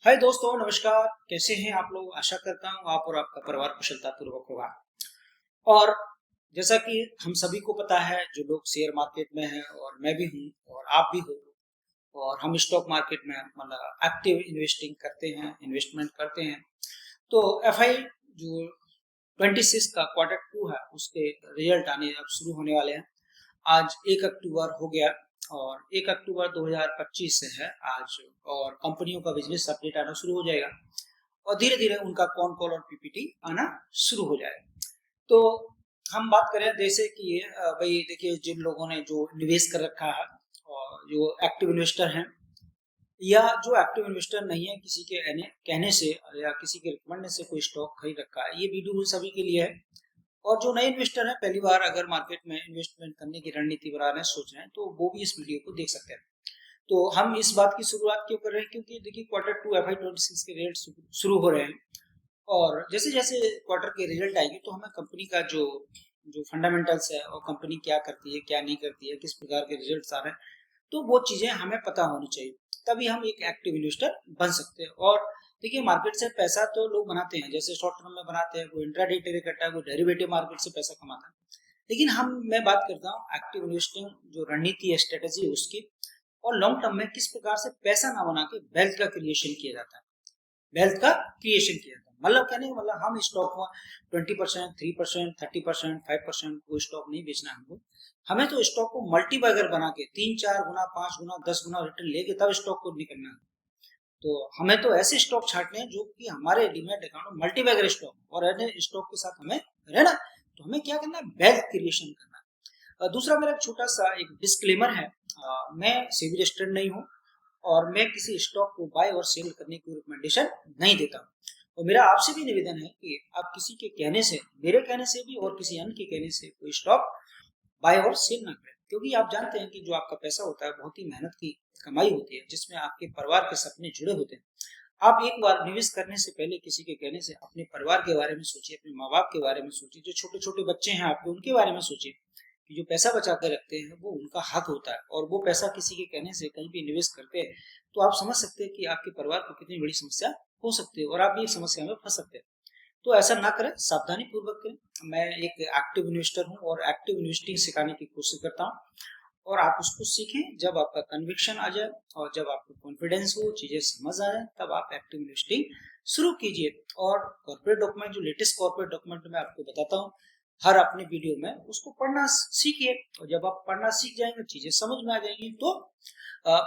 हाय दोस्तों, नमस्कार। कैसे हैं आप लोग? आशा करता हूँ आप और आपका परिवार कुशलता पूर्वक होगा। और जैसा कि हम सभी को पता है, जो लोग शेयर मार्केट में हैं और मैं भी हूँ और आप भी हो, और हम स्टॉक मार्केट में मतलब एक्टिव इन्वेस्टिंग करते हैं, इन्वेस्टमेंट करते हैं। तो एफआई जो 26 का Q2 है, उसके रिजल्ट आने अब शुरू होने वाले हैं। आज 1 अक्टूबर हो गया और 1 अक्टूबर 2025 से है आज। और कंपनियों का बिजनेस अपडेट आना शुरू हो जाएगा और धीरे धीरे उनका कॉन कॉल और पीपीटी आना शुरू हो जाएगा। तो हम बात करें जैसे कि भाई देखिए, जिन लोगों ने जो निवेश कर रखा है और जो एक्टिव इन्वेस्टर हैं या जो एक्टिव इन्वेस्टर नहीं है, किसी के कहने से या किसी के रिकमेंड से कोई स्टॉक खरीद रखा है, ये वीडियो उन सभी के लिए है। और जो नए इन्वेस्टर हैं, पहली बार अगर मार्केट में इन्वेस्टमेंट करने की रणनीति बनाने सोच रहे हैं, तो वो भी इस वीडियो को देख सकते हैं। तो हम इस बात की शुरुआत क्यों कर रहे हैं? क्योंकि देखिए, Q2 FY26 के रेट शुरू हो रहे हैं और जैसे जैसे क्वार्टर के रिजल्ट आएंगे तो हमें कंपनी का जो जो फंडामेंटल्स है और कंपनी क्या करती है, क्या नहीं करती है, किस प्रकार के रिजल्ट्स आ रहे हैं, तो वो चीजें हमें पता होनी चाहिए। तभी हम एक एक्टिव इन्वेस्टर बन सकते हैं। और देखिए, मार्केट से पैसा तो लोग बनाते हैं, जैसे शॉर्ट टर्म में बनाते हैं, कोई इंट्राडे ट्रेड करता है, कोई डेरिवेटिव मार्केट से पैसा कमाता है। लेकिन मैं बात करता हूँ एक्टिव इन्वेस्टिंग जो रणनीति है, स्ट्रेटेजी है उसकी, और लॉन्ग टर्म में किस प्रकार से पैसा ना बना के वेल्थ का क्रिएशन किया जाता है। वेल्थ का क्रिएशन किया था, मतलब क्या नहीं, मतलब हम स्टॉक में 20%, 3%, 30%, 5% कोई स्टॉक नहीं बेचना है हमको। हमें तो स्टॉक को मल्टीबैगर बना के 3-4 गुना, 5 गुना, 10 गुना रिटर्न लेके तब स्टॉक को निकलना है। तो हमें तो ऐसे स्टॉक छाटने हैं जो कि हमारे डीमैट अकाउंट में मल्टीबैगर स्टॉक, और ऐसे स्टॉक के साथ हमें रहना। तो हमें क्या करना है? वेल्थ क्रिएशन करना है। दूसरा मेरा छोटा सा एक डिस्क्लेमर है, मैं सेबी रजिस्टर्ड नहीं हूँ और मैं किसी स्टॉक को बाय और सेल करने की रिकमेंडेशन नहीं देता हूँ। और मेरा आपसे भी निवेदन है कि आप किसी के कहने से, मेरे कहने से भी और किसी अन्य के कहने से कोई स्टॉक बाय और सेल ना करें, क्योंकि आप जानते हैं कि जो आपका पैसा होता है बहुत ही मेहनत की कमाई होती है, जिसमें आपके परिवार के सपने जुड़े होते हैं। आप एक बार निवेश करने से पहले किसी के कहने से अपने परिवार के बारे में सोचिए, अपने माँ बाप के बारे में सोचिए, जो छोटे छोटे बच्चे हैं आपके, उनके बारे में सोचिए कि जो पैसा बचा कर रखते हैं वो उनका हक होता है, और वो पैसा किसी के कहने से कहीं भी निवेश करते हैं तो आप समझ सकते हैं कि आपके परिवार को कितनी बड़ी समस्या हो सकती है और आप ये समस्या में फंस सकते हैं। तो ऐसा ना करें, सावधानी पूर्वक करें। मैं एक एक्टिव इन्वेस्टर हूँ और एक्टिव इन्वेस्टिंग सिखाने की कोशिश करता हूँ, और आप उसको सीखें जब आपका कन्विक्शन आ जाए और जब आपको कॉन्फिडेंस हो, चीजें समझ आ जाए, तब आप एक्टिव इन्वेस्टिंग शुरू कीजिए। और कॉर्पोरेट डॉक्यूमेंट, जो लेटेस्ट कॉर्पोरेट डॉक्यूमेंट मैं आपको बताता हूँ हर अपने वीडियो में, उसको पढ़ना सीखिए। और जब आप पढ़ना सीख जाएंगे, चीजें समझ में आ जाएंगी, तो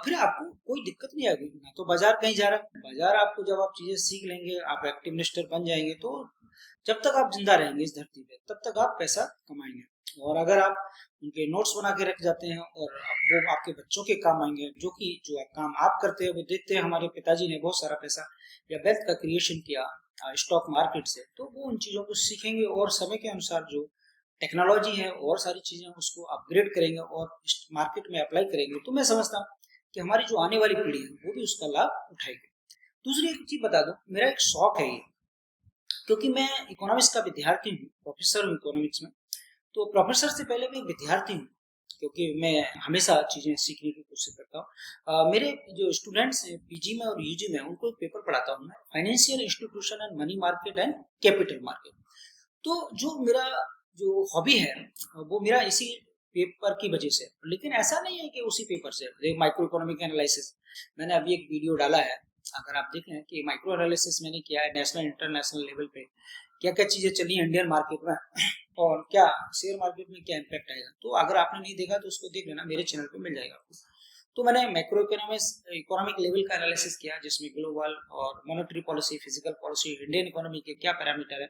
फिर आपको कोई दिक्कत नहीं आएगी। ना तो बाजार कहीं जा रहा है, बाजार आपको, जब आप चीजें सीख लेंगे, आप एक्टिव इन्वेस्टर बन जाएंगे, तो जब तक आप जिंदा रहेंगे इस धरती पे तब तक आप पैसा कमाएंगे। और अगर आप उनके नोट्स बना के रख जाते हैं और वो आपके बच्चों के काम आएंगे, जो कि जो काम आप करते हैं वो देखते हैं हमारे पिताजी ने बहुत सारा पैसा या वेल्थ का क्रिएशन किया स्टॉक मार्केट से, तो वो उन चीजों को सीखेंगे और समय के अनुसार जो टेक्नोलॉजी है और सारी चीजें उसको अपग्रेड करेंगे और मार्केट में अप्लाई करेंगे। तो मैं समझता हूँ कि हमारी जो आने वाली पीढ़ी है वो भी उसका लाभ उठाएगी। दूसरी एक चीज बता दूं, मेरा एक शौक है ये, क्योंकि मैं इकोनॉमिक्स का विद्यार्थी हूँ, प्रोफेसर हूँ इकोनॉमिक्स में। तो प्रोफेसर से पहले मैं एक विद्यार्थी हूँ, क्योंकि मैं हमेशा चीजें सीखने की कोशिश करता हूँ। मेरे जो स्टूडेंट्स हैं पीजी में और यूजी में, उनको एक पेपर पढ़ाता हूँ मैं, financial institution and money market and capital market. तो जो मेरा जो हॉबी है वो मेरा इसी पेपर की वजह से। लेकिन ऐसा नहीं है कि उसी पेपर से माइक्रो इकोनॉमिक एनालिसिस मैंने अभी एक वीडियो डाला है, अगर आप देखें कि माइक्रो एनालिसिस मैंने किया है नेशनल इंटरनेशनल लेवल पे, क्या क्या चीजें चली इंडियन मार्केट में और क्या शेयर मार्केट में क्या इम्पैक्ट आएगा। तो अगर आपने नहीं देखा तो उसको देख लेना, मेरे चैनल पे मिल जाएगा आपको। तो मैंने मैक्रो इकोनॉमिक्स इकोनॉमिक लेवल का एनालिसिस किया, जिसमें ग्लोबल और monetary policy, physical policy, Indian economy के क्या पैरामीटर है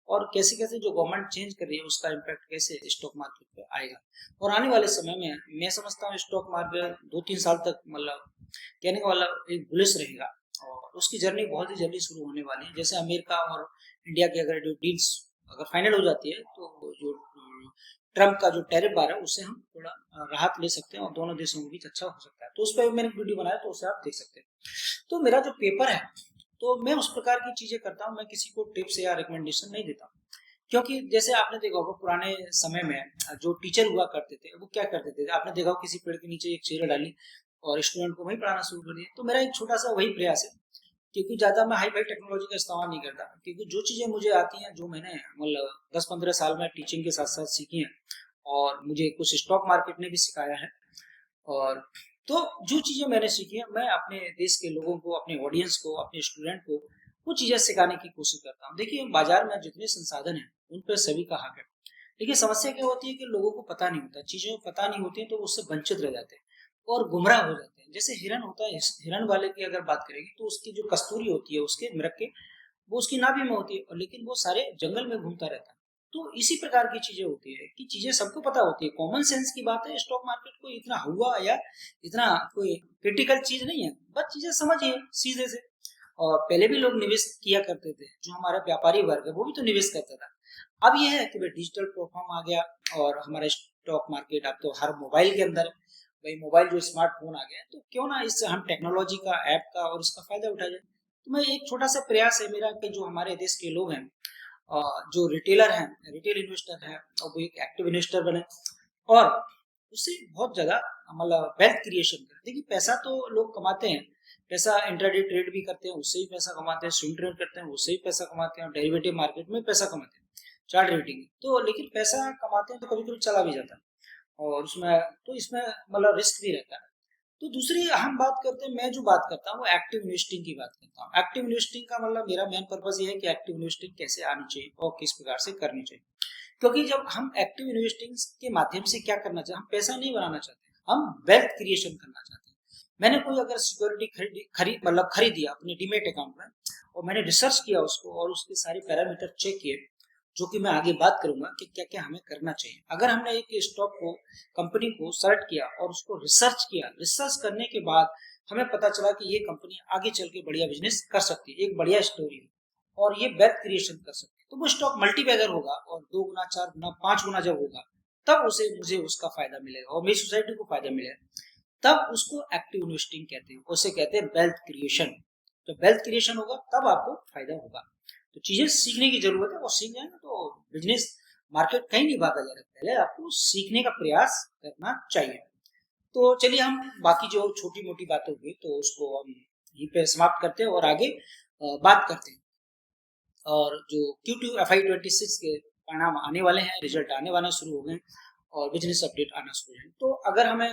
और कैसे कैसे जो गवर्नमेंट चेंज कर रही है उसका इम्पैक्ट कैसे स्टॉक मार्केट पे आएगा। और आने वाले समय में मैं समझता हूँ स्टॉक मार्केट 2-3 साल तक, मतलब कहने का मतलब एक बुलिश रहेगा और उसकी जर्नी बहुत ही जल्दी शुरू होने वाली है। जैसे अमेरिका और इंडिया की अगर जो डील्स अगर फाइनल हो जाती है, तो जो ट्रम्प का जो टैरिफ आ रहा है उससे हम थोड़ा राहत ले सकते हैं और दोनों देशों के बीच अच्छा हो सकता है। तो उस पर मैंने वीडियो बनाया, तो उसे आप देख सकते हैं। तो मेरा जो पेपर है, तो मैं उस प्रकार की चीजें करता हूँ, मैं किसी को टिप्स या रिकमेंडेशन नहीं देता। क्योंकि जैसे आपने देखा होगा पुराने समय में जो टीचर हुआ करते थे वो क्या करते थे, आपने देखा होगा किसी पेड़ के नीचे एक चेयर डाली और स्टूडेंट को वही पढ़ाना शुरू कर दिया। तो मेरा एक छोटा सा वही प्रयास है क्योंकि ज़्यादा मैं हाई फाई टेक्नोलॉजी का इस्तेमाल नहीं करता, क्योंकि जो चीज़ें मुझे आती हैं, जो मैंने मतलब 10-15 साल में टीचिंग के साथ साथ सीखी हैं, और मुझे कुछ स्टॉक मार्केट ने भी सिखाया है, और तो जो चीज़ें मैंने सीखी हैं, मैं अपने देश के लोगों को, अपने ऑडियंस को, अपने स्टूडेंट को वो चीज़ें सिखाने की कोशिश करता हूँ। देखिए, बाजार में जितने संसाधन हैं उन पर सभी का हक है, लेकिन समस्या क्या होती है कि लोगों को पता नहीं होता, चीज़ें पता नहीं होती हैं, तो उससे वंचित रह जाते हैं और गुमराह हो जाते हैं। जैसे हिरन होता है, हिरन वाले की अगर बात करेंगे तो उसकी जो कस्तूरी होती है उसके मृग के, वो उसकी नाभि में होती है, और लेकिन वो सारे जंगल में घूमता रहता है। तो इसी प्रकार की चीजें होती है कि चीजें सबको पता होती है, कॉमन सेंस की बात है। स्टॉक मार्केट कोई इतना हुआ या इतना कोई क्रिटिकल चीज नहीं है, बस चीजें समझिए सीधे से। और पहले भी लोग निवेश किया करते थे, जो हमारा व्यापारी वर्ग है वो भी तो निवेश करता था। अब यह है कि भाई डिजिटल प्लेटफॉर्म आ गया, और हमारा स्टॉक मार्केट अब तो हर मोबाइल के अंदर है। भाई मोबाइल जो स्मार्टफोन आ गया है, तो क्यों ना इससे हम टेक्नोलॉजी का, ऐप का और इसका फायदा उठाया जाए। तो मैं एक छोटा सा प्रयास है मेरा कि जो हमारे देश के लोग हैं, जो रिटेलर हैं, रिटेल इन्वेस्टर हैं, और वो एक एक्टिव इन्वेस्टर बने, और उससे बहुत ज्यादा मतलब वेल्थ क्रिएशन करें। देखिए, पैसा तो लोग कमाते हैं, पैसा इंट्राडे ट्रेड भी करते हैं, उससे भी पैसा कमाते हैं, स्विंग ट्रेड करते हैं, उससे भी पैसा कमाते हैं, और डेरिवेटिव मार्केट में पैसा कमाते हैं, चार्ट रेटिंग। तो लेकिन पैसा कमाते हैं तो कभी कभी चला भी जाता है, और उसमें तो इसमें मतलब रिस्क भी रहता है। तो दूसरी हम बात करते हैं, मैं जो बात करता हूँ वो एक्टिव इन्वेस्टिंग की बात करता हूँ। एक्टिव इन्वेस्टिंग का मतलब मेरा मेन पर्पस ये है कि एक्टिव इन्वेस्टिंग कैसे आनी चाहिए और किस प्रकार से करनी चाहिए। क्योंकि जब हम एक्टिव इन्वेस्टिंग के माध्यम से क्या करना चाहते हैं, हम पैसा नहीं बनाना चाहते, हम वेल्थ क्रिएशन करना चाहते हैं। मैंने कोई अगर सिक्योरिटी खरीदी अपने डीमेट अकाउंट में, और मैंने रिसर्च किया उसको, और उसके सारे पैरामीटर चेक किए, जो कि मैं आगे बात करूंगा कि क्या क्या हमें करना चाहिए। अगर हमने एक स्टॉक को, कंपनी को सर्च किया और उसको रिसर्च किया, रिसर्च करने के बाद हमें पता चला कि ये कंपनी आगे चल के बढ़िया बिजनेस कर सकती है, एक बढ़िया स्टोरी है, और ये वेल्थ क्रिएशन कर सकती है, तो वो स्टॉक मल्टीबैगर होगा, और 2 गुना, 4 गुना, 5 गुना जब होगा, तब उसे मुझे उसका फायदा मिलेगा और मेरी सोसाइटी को फायदा मिलेगा। तब उसको एक्टिव इन्वेस्टिंग कहते हैं, उसे कहते हैं वेल्थ क्रिएशन। जब वेल्थ क्रिएशन होगा तब आपको फायदा होगा। तो चीजें सीखने की जरूरत है, और सीख जाएंगे तो बिजनेस मार्केट कहीं नहीं भागा जाएगा, पहले आपको सीखने का प्रयास करना चाहिए। तो चलिए, हम बाकी जो छोटी मोटी बातें हुई तो उसको हम यहीं पे समाप्त करते हैं और आगे बात करते हैं। और जो Q2 FY26 के परिणाम आने वाले हैं, रिजल्ट आने वाला शुरू हो गए, और बिजनेस अपडेट आना शुरू है। तो अगर हमें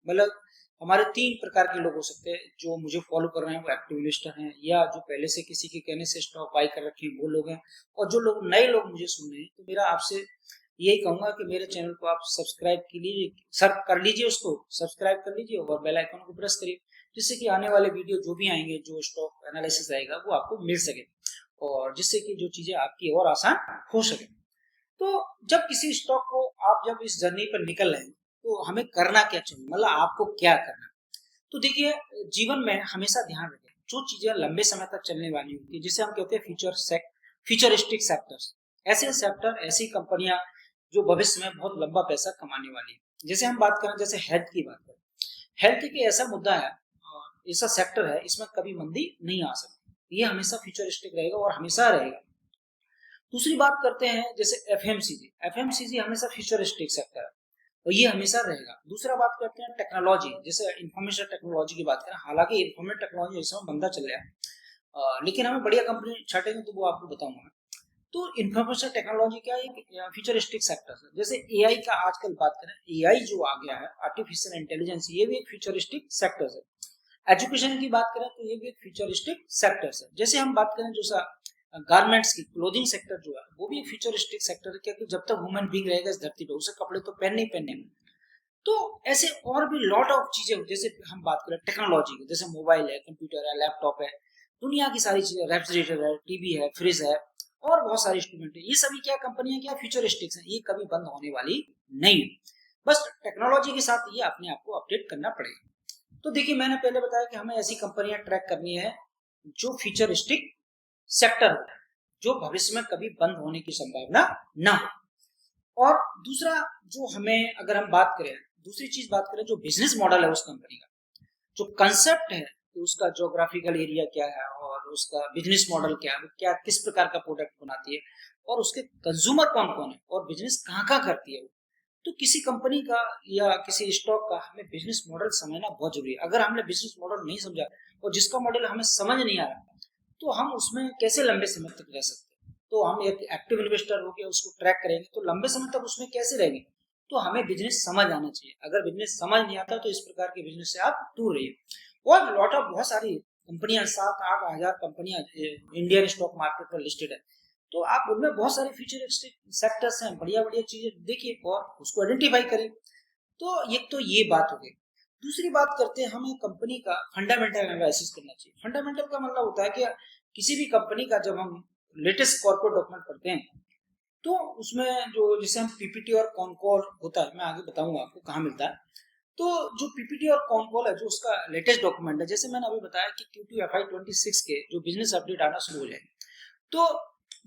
मतलब हमारे 3 प्रकार के लोग हो सकते हैं, जो मुझे फॉलो कर रहे हैं वो एक्टिव इन्वेस्टर हैं, या जो पहले से किसी के कहने से स्टॉक बाई कर रखे हैं वो लोग हैं, और जो लोग नए लोग मुझे सुन रहे हैं, तो मेरा आपसे यही कहूंगा कि मेरे चैनल को आप सब्सक्राइब के लिए सब कर लीजिए, उसको सब्सक्राइब कर लीजिए और बेल आइकन को प्रेस करिए, जिससे कि आने वाले वीडियो जो भी आएंगे, जो स्टॉक एनालिसिस आएगा, वो आपको मिल सके, और जिससे कि जो चीजें आपकी और आसान हो सके। तो जब किसी स्टॉक को आप जब इस जर्नी पर निकल रहे हैं, तो हमें करना क्या चाहिए, मतलब आपको क्या करना। तो देखिए, जीवन में हमेशा ध्यान रखें, जो चीजें लंबे समय तक चलने वाली होती है, जिसे हम कहते हैं फ्यूचरिस्टिक सेक्टर्स, ऐसे सेक्टर, ऐसी कंपनियां जो भविष्य में बहुत लंबा पैसा कमाने वाली है। जैसे हम बात करें, जैसे हेल्थ की बात करें, हेल्थ एक ऐसा मुद्दा है, ऐसा सेक्टर है, इसमें कभी मंदी नहीं आ सकती, ये हमेशा फ्यूचरिस्टिक रहेगा और हमेशा रहेगा। दूसरी बात करते हैं जैसे एफएमसीजी हमेशा फ्यूचरिस्टिक सेक्टर है, और ये हमेशा रहेगा। दूसरा बात करते हैं टेक्नोलॉजी, जैसे इंफॉर्मेशन टेक्नोलॉजी की बात करें, हालांकि इंफॉर्मेशन टेक्नोलॉजी इस समय बंदा चल रहा है, लेकिन हमें बढ़िया कंपनी छाटेंगे तो वो आपको बताऊंगा मैं। तो इंफॉर्मेशन टेक्नोलॉजी क्या है, फ्यूचरिस्टिक सेक्टर है। जैसे एआई का आजकल बात करें, एआई जो आ गया है, आर्टिफिशियल इंटेलिजेंस, ये भी एक फ्यूचरिस्टिक सेक्टर है। एजुकेशन की बात करें तो ये भी एक फ्यूचरिस्टिक सेक्टर है। जैसे हम बात करें जो गारमेंट्स की, क्लोथिंग सेक्टर जो है, वो भी फ्यूचरिस्टिक सेक्टर है, क्योंकि जब तक ह्यूमन बीइंग रहेगा इस धरती पे, उसे कपड़े तो पहनने ही पहनने हैं। तो ऐसे और भी लॉट ऑफ चीजें, जैसे हम बात करें टेक्नोलॉजी की, जैसे मोबाइल है, कंप्यूटर है, लैपटॉप है, दुनिया की सारी चीजें, रेफ्रिजरेटर है, टीवी है, फ्रिज है, और बहुत सारे इंस्ट्रूमेंट है, ये सभी क्या कंपनियां, क्या फ्यूचरिस्टिक्स हैं, ये कभी बंद होने वाली नहीं है। बस टेक्नोलॉजी के साथ ये अपने आप को अपडेट करना पड़ेगा। तो देखिए, मैंने पहले बताया कि हमें ऐसी कंपनियां ट्रैक करनी है जो फ्यूचरिस्टिक सेक्टर हो, जो भविष्य में कभी बंद होने की संभावना ना हो। और दूसरा, जो हमें अगर हम बात करें, दूसरी चीज बात करें, जो बिजनेस मॉडल है उस कंपनी का, जो कंसेप्ट है कि उसका ज्योग्राफिकल एरिया क्या है, और उसका बिजनेस मॉडल क्या है, वो क्या किस प्रकार का प्रोडक्ट बनाती है, और उसके कंज्यूमर कौन कौन है, और बिजनेस कहाँ कहाँ करती है वो। तो किसी कंपनी का या किसी स्टॉक का हमें बिजनेस मॉडल समझना बहुत जरूरी है। अगर हमने बिजनेस मॉडल नहीं समझा, और जिसका मॉडल हमें समझ नहीं आ रहा, तो हम उसमें कैसे लंबे समय तक रह सकते हैं। तो हम एक एक्टिव इन्वेस्टर होकर उसको ट्रैक करेंगे तो लंबे समय तक उसमें कैसे रहेंगे। तो हमें बिजनेस समझ आना चाहिए। अगर बिजनेस समझ नहीं आता तो इस प्रकार के बिजनेस से आप दूर रहिए। और लॉट ऑफ बहुत सारी कंपनियां, 7-8 हजार कंपनियां इंडियन स्टॉक मार्केट पर लिस्टेड है। तो आप उनमें बहुत सारे फ्यूचर सेक्टर्स हैं, बढ़िया बढ़िया चीजें देखिए और उसको आइडेंटिफाई करें। तो एक तो ये बात हो गई। दूसरी बात करते हैं, हमें कंपनी का फंडामेंटल एनालिसिस करना चाहिए। फंडामेंटल का मतलब होता है कि किसी भी कंपनी का जब हम लेटेस्ट कॉर्पोरेट डॉक्यूमेंट पढ़ते हैं तो उसमें जो जिसे हम पीपीटी और कॉनकॉल होता है, मैं आगे बताऊंगा आपको कहाँ मिलता है। तो जो पीपीटी और कॉनकॉल है जो उसका लेटेस्ट डॉक्यूमेंट है, जैसे मैंने अभी बताया कि Q2 FY26 के जो बिजनेस अपडेट आना शुरू हो जाएंगे तो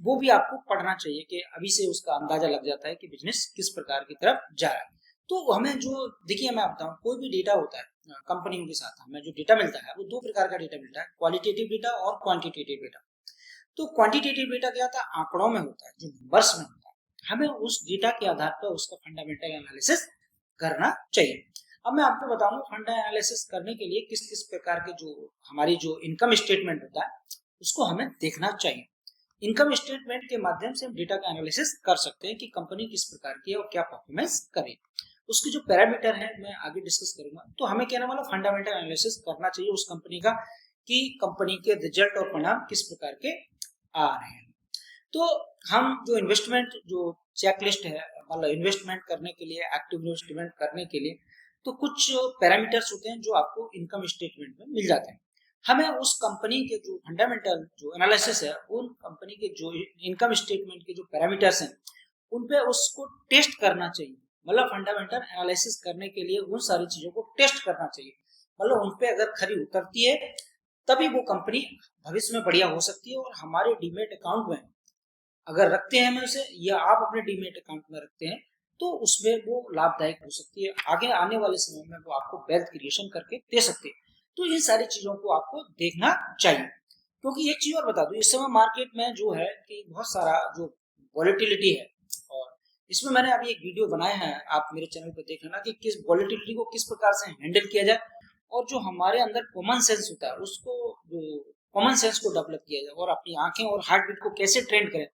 वो भी आपको पढ़ना चाहिए कि अभी से उसका अंदाजा लग जाता है कि बिजनेस किस प्रकार की तरफ जा रहा है। तो हमें जो देखिए, मैं बताऊं, कोई भी डेटा होता है कंपनियों के साथ हमें जो डेटा मिलता है वो दो प्रकार का डेटा मिलता है, क्वालिटेटिव डेटा और क्वांटिटेटिव डेटा। तो क्वांटिटेटिव डेटा क्या होता है, आंकड़ों में होता है, जो नंबर्स में होता है। हमें उस डेटा के आधार पर उसका फंडामेंटल एनालिसिस करना चाहिए। अब मैं आपको बताऊंगा फंडा एनालिसिस करने के लिए किस किस प्रकार के जो हमारी जो इनकम स्टेटमेंट होता है उसको हमें देखना चाहिए। इनकम स्टेटमेंट के माध्यम से हम डेटा का एनालिसिस कर सकते हैं कि कंपनी किस प्रकार की है और क्या परफॉर्मेंस करे। उसके जो पैरामीटर है मैं आगे डिस्कस करूंगा। तो हमें कहने वाला फंडामेंटल एनालिसिस करना चाहिए उस कंपनी का कि कंपनी के रिजल्ट और परिणाम किस प्रकार के आ रहे हैं। तो हम जो इन्वेस्टमेंट जो चेकलिस्ट है, मतलब इन्वेस्टमेंट करने के लिए, एक्टिव इन्वेस्टमेंट करने के लिए तो कुछ पैरामीटर्स होते हैं जो आपको इनकम स्टेटमेंट में मिल जाते हैं। हमें उस कंपनी के जो फंडामेंटल जो एनालिसिस है, उन कंपनी के जो इनकम स्टेटमेंट के जो पैरामीटर्स हैं उन पे उसको टेस्ट करना चाहिए। मतलब फंडामेंटल एनालिसिस करने के लिए उन सारी चीजों को टेस्ट करना चाहिए। मतलब उन पे अगर खरी उतरती है तभी वो कंपनी भविष्य में बढ़िया हो सकती है। और हमारे डीमेट अकाउंट में अगर रखते हैं हम उसे, या आप अपने डीमेट अकाउंट में रखते हैं तो उसमें वो लाभदायक हो सकती है। आगे आने वाले समय में वो आपको वेल्थ क्रिएशन करके दे सकते हैं। तो इन सारी चीजों को आपको देखना चाहिए। क्योंकि एक चीज और बता दूं, इस समय मार्केट में जो है कि बहुत सारा जो वॉलेटिलिटी है, और इसमें मैंने अभी एक वीडियो बनाया है, आप मेरे चैनल पर देख लेना कि किस वॉलेटिलिटी को किस प्रकार से हैंडल किया जाए और जो हमारे अंदर कॉमन सेंस होता है उसको, जो कॉमन सेंस को डेवलप किया जाए और अपनी आंखें और हार्ट बीट को कैसे ट्रेन करें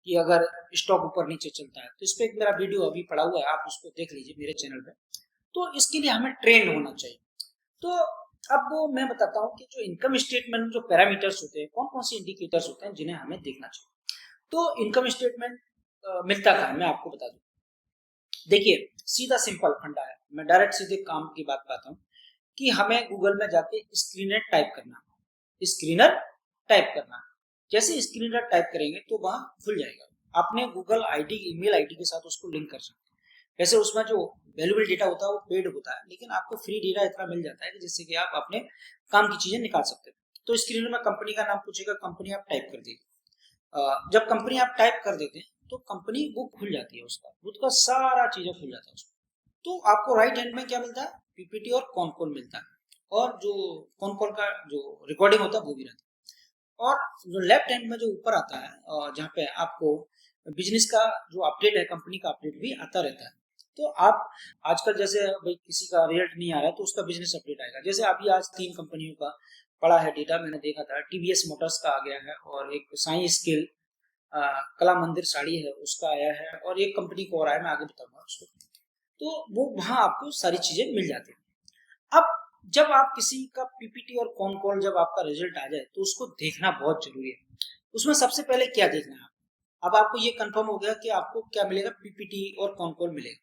कि अगर स्टॉक ऊपर नीचे चलता है। तो इस पे एक मेरा वीडियो अभी पड़ा हुआ है, आप उसको देख लीजिए मेरे चैनल पे। तो इसके लिए हमें ट्रेन होना चाहिए। तो अब वो मैं बताता हूँ कि जो इनकम स्टेटमेंट में जो पैरामीटर्स होते हैं, कौन कौन से इंडिकेटर्स होते हैं जिन्हें हमें देखना चाहिए। तो इनकम स्टेटमेंट मिलता कहाँ है, मैं आपको बता दूं। देखिए, सीधा सिंपल फंडा है, मैं डायरेक्ट सीधे काम की बात करता हूँ कि हमें गूगल में जाके स्क्रीनर टाइप करना, स्क्रीनर टाइप करना। जैसे स्क्रीनर टाइप करेंगे तो वहां खुल जाएगा। आपने गूगल आईडी, ईमेल आईडी के साथ उसको लिंक कर सकते हैं। वैसे उसमें जो वैल्यूबल डेटा होता है वो पेड होता है, लेकिन आपको फ्री डेटा इतना मिल जाता है कि जिससे कि आप अपने काम की चीजें निकाल सकते हैं। तो स्क्रीनर में कंपनी का नाम पूछेगा, कंपनी आप टाइप कर दीजिए। जब कंपनी आप टाइप कर देते हैं तो कंपनी वो खुल जाती है, उसका सारा चीजें खुल जाता है उसको। तो आपको राइट हैंड में क्या मिलता है, पीपीटी और कॉनकॉल मिलता है, और जो कॉनकॉल का जो रिकॉर्डिंग होता है वो भी रहता है। और जो लेफ्ट हैंड में जो ऊपर आता है जहाँ पे आपको बिजनेस का जो अपडेट है, कंपनी का अपडेट भी आता रहता है। तो आप आजकल जैसे भाई किसी का रिजल्ट नहीं आ रहा है तो उसका बिजनेस अपडेट आएगा। जैसे अभी आज 3 कंपनियों का पड़ा है डेटा, मैंने देखा था, टीवीएस मोटर्स का आ गया है, और एक साई स्किल कला मंदिर साड़ी है उसका आया है, और एक कंपनी को और आया, मैं आगे बताऊंगा उसको। तो वो वहां आपको सारी चीजें मिल जाती है। अब जब आप किसी का पीपीटी और कॉन कॉल जब आपका रिजल्ट आ जाए तो उसको देखना बहुत जरूरी है। उसमें सबसे पहले क्या देखना है, अब आपको ये कंफर्म हो गया कि आपको क्या मिलेगा, पीपीटी और कॉन कॉल मिलेगा।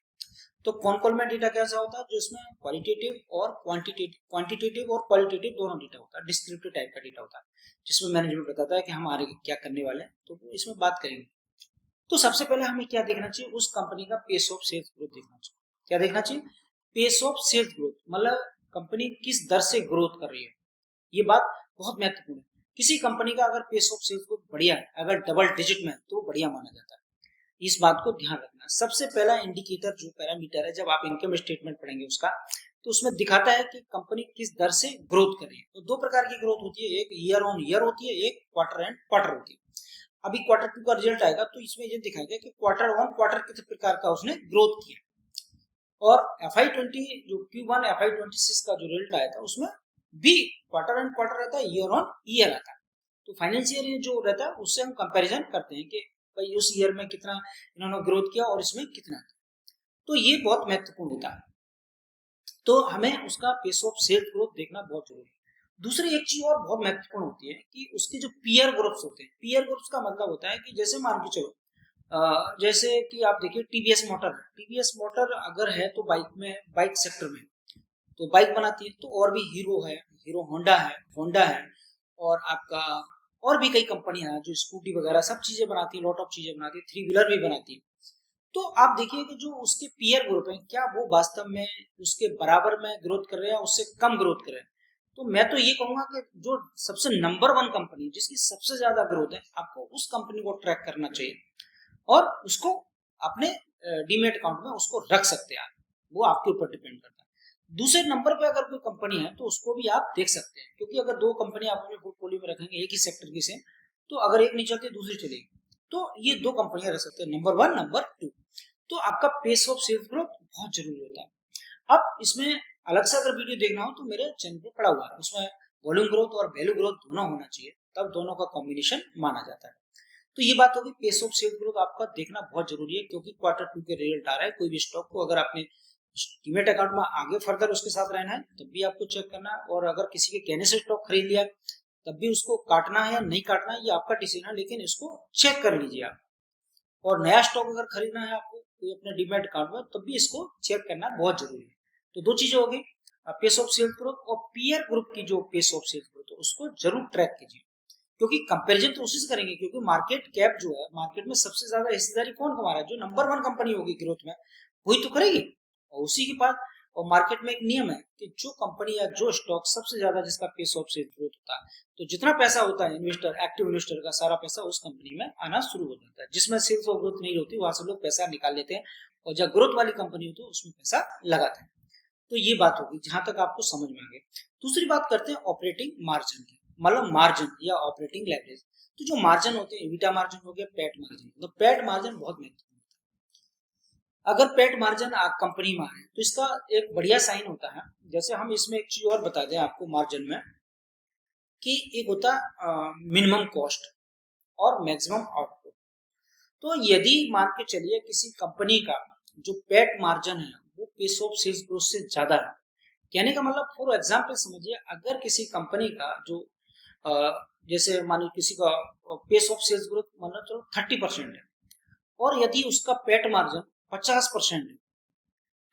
तो कॉन कॉल में डेटा कैसा होता है, जो इसमें क्वालिटेटिव और क्वांटिटेटिव और क्वालिटेटिव दोनों डेटा होता है, डिस्क्रिप्टिव टाइप का डेटा होता है, जिसमें मैनेजमेंट बताता है कि हम आगे क्या करने वाले हैं, तो इसमें बात करेंगे। तो सबसे पहले हमें क्या देखना चाहिए, उस कंपनी का पेस ऑफ सेल्स ग्रोथ देखना चाहिए। क्या देखना चाहिए, पेस ऑफ सेल्स ग्रोथ, मतलब कंपनी किस दर से ग्रोथ कर रही है। ये बात बहुत महत्वपूर्ण है। किसी कंपनी का अगर पेस ऑफ सेल्स ग्रोथ बढ़िया है, अगर डबल डिजिट में, तो बढ़िया माना जाता है। इस बात को ध्यान रखना। सबसे पहला इंडिकेटर जो पैरामीटर है, जब आप इनकम स्टेटमेंट पढ़ेंगे उसका, तो उसमें दिखाता है कि कंपनी किस दर से ग्रोथ कर रही है। तो दो प्रकार की ग्रोथ होती है, एक ईयर ऑन ईयर होती है, एक क्वार्टर एंड क्वार्टर होती है। अभी क्वार्टर 2 का रिजल्ट आएगा तो इसमें ये दिखाएगा कि क्वार्टर ऑन क्वार्टर किस प्रकार का उसने ग्रोथ किया। और FY20 जो Q1 FY26 का जो रिजल्ट आया था उसमें भी क्वार्टर एंड क्वार्टर रहता है, ईयर ऑन ईयर आता है। तो फाइनेंशियल ईयर जो रहता है उससे हम कंपैरिजन करते हैं कि भाई उस ईयर में कितना इन्होंने ग्रोथ किया और इसमें कितना। तो ये बहुत महत्वपूर्ण होता है, तो हमें उसका पेस ऑफ सेल्स ग्रोथ देखना बहुत जरूरी है। दूसरी एक चीज और बहुत महत्वपूर्ण होती है कि उसके जो पीयर ग्रुप्स होते हैं, पीयर ग्रुप्स का मतलब होता है कि जैसे मान के चलो जैसे कि आप देखिए टीवीएस मोटर है, टीवीएस मोटर अगर है तो बाइक में, बाइक सेक्टर में तो बाइक बनाती है, तो और भी हीरो है, हीरो होंडा है और आपका और भी कई कंपनियां हैं जो स्कूटी वगैरह सब चीजें बनाती है, लॉट ऑफ चीजें बनाती है, थ्री व्हीलर भी बनाती है। तो आप देखिए कि जो उसके पीयर ग्रुप हैं क्या वो वास्तव में उसके बराबर में ग्रोथ कर रहे हैं, उससे कम ग्रोथ कर रहे हैं। तो मैं तो ये कहूंगा कि जो सबसे नंबर वन कंपनी जिसकी सबसे ज्यादा ग्रोथ है, आपको उस कंपनी को ट्रैक करना चाहिए और उसको अपने डीमेट अकाउंट में उसको रख सकते हैं आप, वो आपके ऊपर डिपेंड करता है। दूसरे नंबर पे अगर कोई कंपनी है तो उसको भी आप देख सकते हैं, क्योंकि अगर दो कंपनी आप अपने पोर्टफोलियो में रखेंगे एक ही सेक्टर की से, तो अगर एक नहीं चलती दूसरी चलेगी, तो ये दो कंपनियां रख सकते हैं, नंबर वन नंबर टू। तो आपका पेस ऑफ सेल्स ग्रोथ बहुत जरूरी होता है। अब इसमें अलग से अगर वीडियो देखना हो तो मेरे चैनल पे पड़ा हुआ है, उसमें वॉल्यूम ग्रोथ और वैल्यू ग्रोथ दोनों होना चाहिए, तब दोनों का कॉम्बिनेशन माना जाता है। तो ये बात होगी, पेस ऑफ सेल्स ग्रोथ आपका देखना बहुत जरूरी है, क्योंकि क्वार्टर टू के रिजल्ट आ रहा है। कोई भी स्टॉक को अगर आपने डीमेट अकाउंट में आगे फर्दर उसके साथ रहना है तब भी आपको चेक करना है, और अगर किसी के कहने से स्टॉक खरीद लिया तब भी उसको काटना है या नहीं काटना है ये आपका डिसीजन है, लेकिन इसको चेक कर लीजिए आप। और नया स्टॉक अगर खरीदना है आपको कोई अपने डीमेट अकाउंट में तब भी इसको चेक करना बहुत जरूरी है। तो दो चीजें हो गई, पेस ऑफ सेल्स ग्रोथ और पीयर ग्रुप की जो पेस ऑफ सेल्स ग्रोथ है उसको जरूर ट्रैक कीजिए, क्योंकि कंपैरिजन तो उसी से करेंगे, क्योंकि मार्केट कैप जो है, मार्केट में सबसे ज्यादा हिस्सेदारी कौन कमा रहा है, जो नंबर वन कंपनी होगी ग्रोथ में वही तो करेगी। और उसी के पास, और मार्केट में एक नियम है कि जो कंपनी या जो स्टॉक सबसे ज्यादा जिसका पेस ऑफ सेल्स ग्रोथ होता है, तो जितना पैसा होता है इन्वेस्टर, एक्टिव इन्वेस्टर का सारा पैसा उस कंपनी में आना शुरू हो जाता है। जिसमें सेल्स और ग्रोथ नहीं होती वहां से लोग पैसा निकाल लेते हैं, और जब ग्रोथ वाली कंपनी होती है उसमें पैसा लगाते हैं। तो ये बात होगी जहां तक आपको समझ में आ गई। दूसरी बात करते हैं ऑपरेटिंग मार्जिन की, मतलब मार्जिन या ऑपरेटिंग लेवरेज। तो जो मार्जिन होते हैं, इबिटा मार्जिन हो गया, पैट मार्जिन, तो पैट मार्जिन बहुत महत्वपूर्ण है। अगर पैट मार्जिन कंपनी में आए तो इसका एक बढ़िया साइन होता है। जैसे हम इसमें एक चीज और बता दें आपको मार्जिन में, कि एक होता है मिनिमम कॉस्ट और मैक्सिमम आउटपुट। तो यदि मान के चलिए किसी कंपनी का जो पैट मार्जिन है वो पेस ऑफ सेल्स ग्रोथ से ज्यादा है, कहने का मतलब फॉर एग्जांपल समझिए, अगर किसी कंपनी का जो जैसे मानिए किसी का पेस ऑफ सेल्स ग्रोथ मान लो चलो 30% है, और यदि उसका पेट मार्जिन 50% है,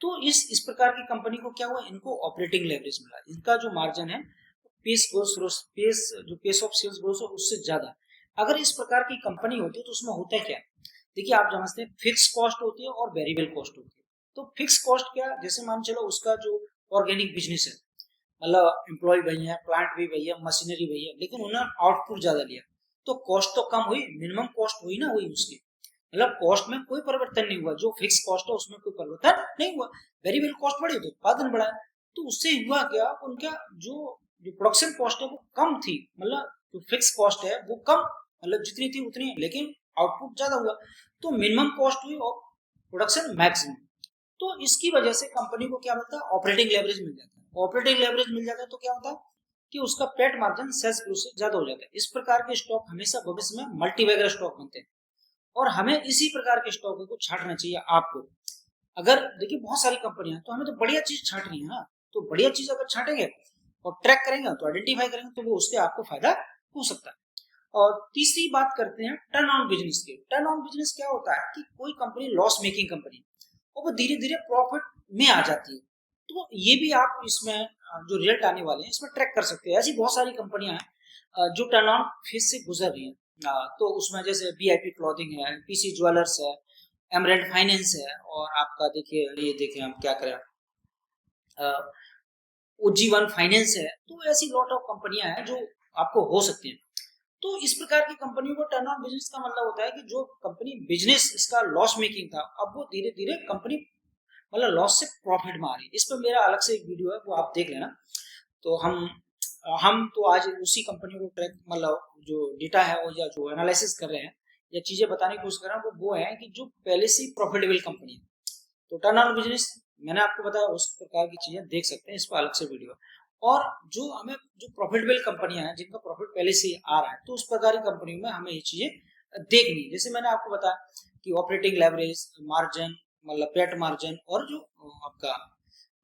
तो इस प्रकार की कंपनी को क्या हुआ, इनको ऑपरेटिंग लेवरेज मिला, इनका जो मार्जिन है पेस ऑफ सेल्स ग्रोथ उससे ज्यादा। अगर इस प्रकार की कंपनी होती है तो उसमें होता है क्या, देखिए आप समझते हैं फिक्स कॉस्ट होती है और वेरिएबल कॉस्ट होती है। तो फिक्स कॉस्ट क्या, जैसे मान चलो उसका जो ऑर्गेनिक बिजनेस है, मतलब एम्प्लॉय वही है, प्लांट भी वही है, मशीनरी वही है, लेकिन उन्होंने आउटपुट ज्यादा लिया, तो कॉस्ट तो कम हुई, मिनिमम कॉस्ट हुई ना, हुई उसकी, मतलब कॉस्ट में कोई परिवर्तन नहीं हुआ, जो फिक्स कॉस्ट है उसमें कोई परिवर्तन नहीं हुआ। वेरिएबल कॉस्ट बढ़ी तो उत्पादन बढ़ा, तो उससे हुआ क्या, उनका जो जो प्रोडक्शन कॉस्ट है वो कम थी, मतलब जो फिक्स कॉस्ट है वो कम, मतलब जितनी थी उतनी, लेकिन आउटपुट ज्यादा हुआ, तो मिनिमम कॉस्ट हुई और प्रोडक्शन मैक्सिमम। तो इसकी वजह से कंपनी को क्या मिलता है, ऑपरेटिंग लेवरेज मिल जाता है। ऑपरेटिंग लेवरेज मिल जाता है तो क्या होता है कि उसका पेट मार्जिन सेल्स ग्रोथ से ज्यादा हो जाता है। इस प्रकार के स्टॉक हमेशा भविष्य में मल्टीबैगर स्टॉक बनते हैं, और हमें इसी प्रकार के स्टॉक को छांटना चाहिए आपको। अगर देखिए बहुत सारी कंपनियां, तो हमें तो बढ़िया चीज छांटनी है ना, तो बढ़िया चीज अगर छांटेंगे और ट्रैक करेंगे तो आइडेंटिफाई करेंगे तो वो उससे आपको फायदा हो सकता है। और तीसरी बात करते हैं टर्न ऑन बिजनेस की। टर्न ऑन बिजनेस क्या होता है कि कोई कंपनी लॉस मेकिंग कंपनी और वो धीरे धीरे प्रॉफिट में आ जाती है, तो ये भी आप इसमें जो रिजल्ट आने वाले हैं इसमें ट्रैक कर सकते हैं। ऐसी बहुत सारी कंपनियां हैं जो टर्न ऑन फेज से गुजर रही हैं। तो उसमें जैसे वीआईपी क्लॉथिंग है, पीसी ज्वेलर्स है, एमरेल्ड फाइनेंस है, और आपका देखिए ये देखिए हम क्या करें, उज्जीवन फाइनेंस है। तो ऐसी लॉट ऑफ कंपनियां हैं जो आपको हो सकती हैं। तो इस प्रकार की कंपनियों को टर्न ऑन बिजनेस का मतलब होता है कि जो कंपनी बिजनेस इसका लॉस मेकिंग था, अब वो धीरे धीरे कंपनी मतलब लॉस से प्रॉफिट में आ रही है। इस पर मेरा अलग से एक वीडियो है, वो आप देख लेना। तो हम तो आज उसी कंपनी को ट्रैक, मतलब जो डेटा है वो या जो एनालिसिस कर रहे हैं या चीजें बताने की कोशिश कर रहे हैं वो है कि जो पहले से प्रॉफिटेबल कंपनी है। तो टर्न ऑन बिजनेस मैंने आपको बताया, उस प्रकार की चीजें देख सकते हैं, इस पर अलग से वीडियो। और जो हमें जो प्रॉफिटेबल कंपनियां हैं जिनका प्रॉफिट पहले से ही आ रहा है, तो उस प्रकार की कंपनियों में हमें ये चीजें देखनी है। जैसे मैंने आपको बताया कि ऑपरेटिंग लेवरेज, मार्जिन, मतलब पेट मार्जिन, और जो आपका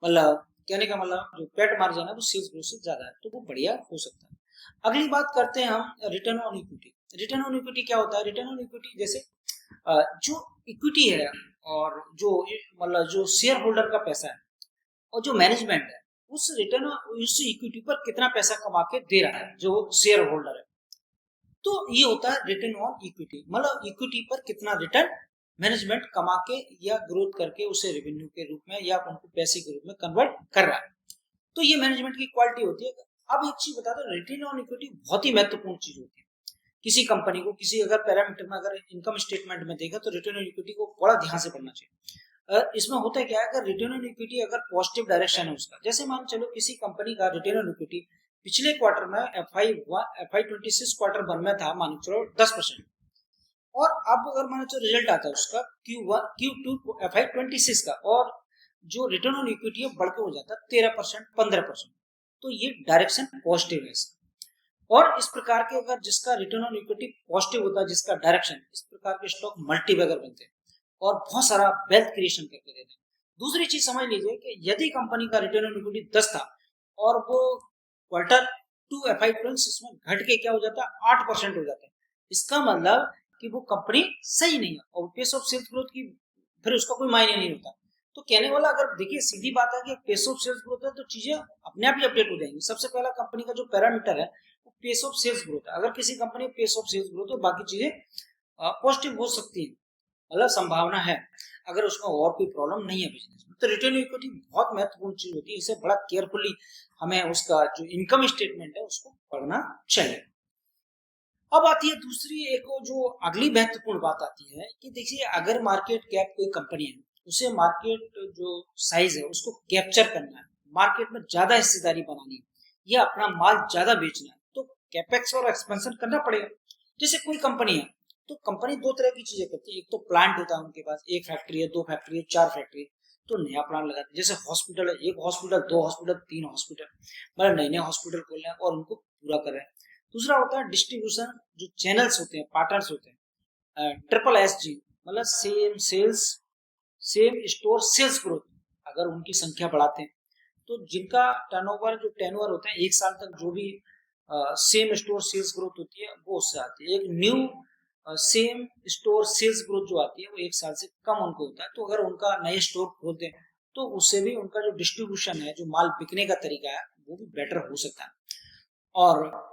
मतलब कहने का मतलब जो पेट मार्जिन है वो सेल्स ग्रोथ से ज्यादा है, तो वो बढ़िया हो सकता है। अगली बात करते हैं हम return on equity. Return on equity क्या होता है? रिटर्न ऑन इक्विटी जैसे जो इक्विटी है और जो मतलब जो शेयर होल्डर का पैसा है और जो मैनेजमेंट है उस रिटर्न उस इक्विटी पर कितना पैसा कमा के दे रहा है जो शेयर होल्डर है, तो ये होता है रिटर्न ऑन इक्विटी। मतलब इक्विटी पर कितना रिटर्न मैनेजमेंट कमा के या ग्रोथ करके उसे रेवेन्यू के रूप में या उनको पैसे के रूप में कन्वर्ट कर रहा है, तो ये मैनेजमेंट की क्वालिटी होती है। अब एक चीज बता दो, रिटर्न ऑन इक्विटी बहुत ही महत्वपूर्ण चीज होती है किसी कंपनी को। किसी अगर पैरामीटर में अगर इनकम स्टेटमेंट में देखा तो रिटर्न ऑन इक्विटी को बड़ा ध्यान से पढ़ना चाहिए। इसमें होता है क्या है, अगर रिटर्न ऑन इक्विटी अगर पॉजिटिव डायरेक्शन है उसका, जैसे मान चलो किसी कंपनी का रिटर्न ऑन इक्विटी पिछले क्वार्टर में FY26 क्वार्टर वन में था, मान चलो 10%, और अब अगर मान चलो रिजल्ट आता है उसका Q2 FY26 का, और जो रिटर्न ऑन इक्विटी है बढ़ के हो जाता है 13%, 15%, तो ये डायरेक्शन पॉजिटिव है इसका। और इस प्रकार के अगर जिसका रिटर्न ऑन इक्विटी पॉजिटिव होता है, जिसका डायरेक्शन, इस प्रकार के स्टॉक मल्टीबैगर बनते हैं और बहुत सारा वेल्थ क्रिएशन करके देते हैं। दूसरी चीज समझ लीजिए कि यदि कंपनी का रिटर्न ऑन इक्विटी 10 था और वो Q2 FY26 में घट के क्या हो जाता है 8% हो जाता है, इसका मतलब कि वो कंपनी सही नहीं है और पेस ऑफ सेल्स ग्रोथ की फिर उसका कोई मायने नहीं होता। तो कहने वाला, अगर देखिए सीधी बात है कि पेस ऑफ सेल्स ग्रोथ है तो चीजें अपने आप ही अपडेट हो जाएंगी। सबसे पहला कंपनी का जो पैरामीटर है वो पेस ऑफ सेल्स ग्रोथ है। अगर किसी company pace of sales growth तो बाकी चीजें पॉजिटिव हो सकती है, मतलब संभावना है, अगर उसमें और कोई प्रॉब्लम नहीं है बिजनेस में। तो रिटर्न इक्विटी बहुत महत्वपूर्ण चीज होती है, इसे बड़ा केयरफुली हमें उसका जो इनकम स्टेटमेंट है उसको पढ़ना चाहिए। अब आती है दूसरी एक जो अगली महत्वपूर्ण बात आती है कि देखिए, अगर मार्केट कैप कोई कंपनी है, उसे मार्केट जो साइज है उसको कैप्चर करना है, मार्केट में ज्यादा हिस्सेदारी बनानी है या अपना माल ज्यादा बेचना है, तो कैपेक्स और एक्सपेंशन करना पड़ेगा। जैसे कोई कंपनी है तो कंपनी दो तरह की चीजें करती है, एक तो प्लांट होता है उनके पास, एक फैक्ट्री है, दो फैक्ट्री है, चार फैक्ट्री है, तो नया प्लांट लगाते हैं। जैसे हॉस्पिटल है, एक हॉस्पिटल, दो हॉस्पिटल, तीन हॉस्पिटल, मतलब नए नए हॉस्पिटल खोल रहे हैं और उनको पूरा कर रहे हैं। दूसरा होता है डिस्ट्रीब्यूशन, जो चैनल्स होते हैं, पार्टनर्स होते हैं, SSG, मतलब same sales, same store sales growth, अगर उनकी संख्या बढ़ाते हैं तो जिनका टर्नओवर जो टेनओवर होता है एक साल तक, जो भी सेम स्टोर सेल्स ग्रोथ होती है वो उससे आती है। एक new same store sales growth जो आती है वो एक साल से कम उनको होता है। तो अगर उनका नए स्टोर खोलते हैं तो उससे भी उनका जो डिस्ट्रीब्यूशन है, जो माल बिकने का तरीका है, वो भी बेटर हो सकता है। और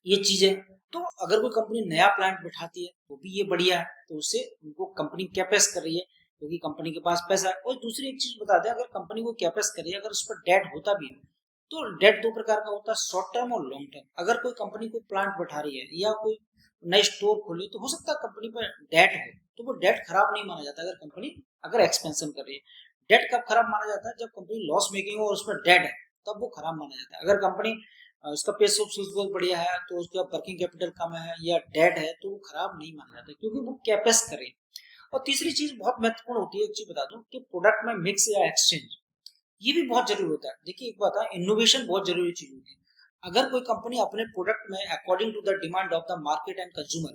ये चीजें, तो अगर कोई कंपनी नया प्लांट बैठाती है तो भी ये बढ़िया है, तो उससे उनको कंपनी कैपेस कर रही है क्योंकि कंपनी के पास पैसा है। और दूसरी एक चीज बता दें, अगर कंपनी को कैपेस कर रही है, अगर उस पर डेट होता भी है तो डेट दो प्रकार का होता है, शॉर्ट टर्म और लॉन्ग टर्म। अगर कोई कंपनी कोई प्लांट बैठा रही है या कोई नई स्टोर खोली, तो हो सकता है कंपनी पर डेट हो, तो वो डेट खराब नहीं माना जाता। अगर कंपनी अगर एक्सपेंशन कर रही है, डेट कब खराब माना जाता है? जब कंपनी लॉस मेकिंग हो और उस पर डेट है, तब वो खराब माना जाता है। अगर कंपनी उसका पेस ऑफ सेल्स बहुत बढ़िया है तो उसका वर्किंग कैपिटल कम है या डेट है, तो वो खराब नहीं माना जाता क्योंकि वो कैपेस करे। और तीसरी चीज बहुत महत्वपूर्ण होती है, एक चीज बता दूं कि प्रोडक्ट में मिक्स या एक्सचेंज, ये भी बहुत जरूरी होता है। देखिए एक बात है, इनोवेशन बहुत जरूरी चीज होती है। अगर कोई कंपनी अपने प्रोडक्ट में according to the demand of the market and consumer,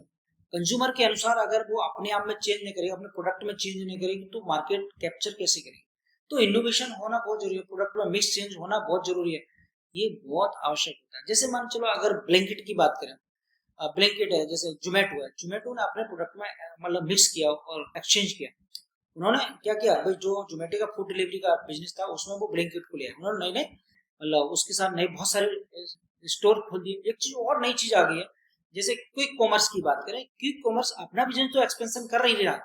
consumer के अनुसार अगर वो अपने आप में चेंज नहीं करेगी, अपने प्रोडक्ट में चेंज नहीं करेगी, तो मार्केट कैप्चर कैसे करेगी? तो इनोवेशन होना बहुत जरूरी है, प्रोडक्ट में मिक्स चेंज होना बहुत जरूरी है, ये बहुत आवश्यक होता है। जैसे मान चलो अगर ब्लिंकिट की बात करें, ब्लिंकिट है, जैसे जोमेटो है, जोमेटो ने अपने प्रोडक्ट में मतलब मिक्स किया और एक्सचेंज किया। उन्होंने क्या किया भाई, जो जोमेटो का फूड डिलीवरी का बिजनेस था उसमें वो ब्लिंकिट को लिया, उन्होंने नए नए मतलब उसके साथ नए बहुत सारे स्टोर खोल दिए। एक चीज और नई चीज आ गई है, जैसे क्विक कॉमर्स की बात करें, क्विक कॉमर्स अपना बिजनेस तो एक्सपेंशन कर ही रहा,